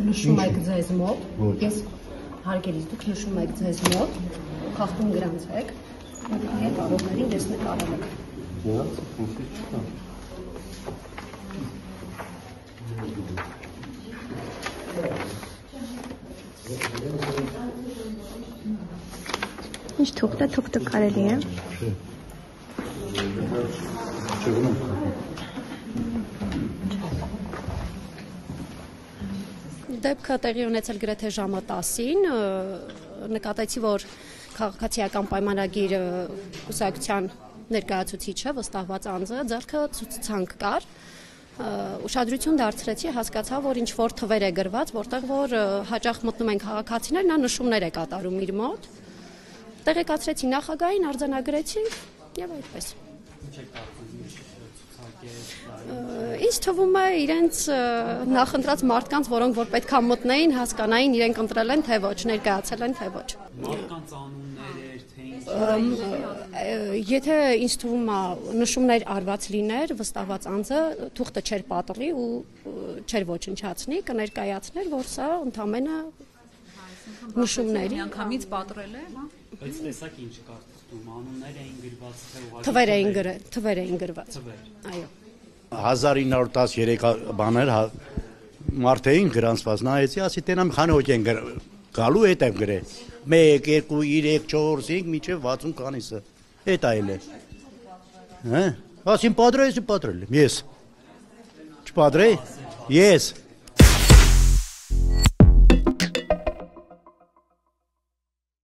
նշում եք ձեզ մոտ, ես հարգելիս դուք նշում եք ձեզ մոտ, խախտում գրանցեք, հետ արողներին դες նկարել եք։ Ինչ թուղթը կարելի է։ Դեպքը տեղի ունեցել գրեթե ժամը 10-ին, նկատեցի, որ քաղաքացիական պայմանագիր կուսակցության ներկայացուցիչը վստահված անձը ձեռքը ցուցանք կար, ուշադրություն դարձրեցի, հասկացա, որ ինչ որ թվեր է գրված, որտեղ որ հաճախ մտնում են քաղաքացիներ, նա նշումներ է կատարում իր մոտ, տեղեկացրեցի նախագահին, արձանագրեցի եւ այդպես։ Ինչ թվում է իրենց նախընտրած մարդկանց, որոնք որ պետք է մտնեին, հասկանային իրենք ընտրել են թե ոչ, ներկայացել են թե ոչ։ Մարդկանց անուններ թե Եթե ինձ թվում է նշումներ արված լիներ, վստահված անձը թուղթը չէր պատռի ու չէր ոչնչացնի, կներկայացներ, որ սա ընդամենը նշումների Միանգամից պատռել է, հա։ Բայց տեսակ ինչ կար թղթում, անուններ էին գրված թե ուղղակի թվեր էին գրված։ Այո։ 1913 բաներ մարդ էին գրանցված, նայեցի, ասի տենամ քանի հոգ են գալու հետ եմ գրել 1 2 3 4 5 մինչև 60 քանիսը այդ այլ է հա ասին պատրել եմ ես չպադրեի ես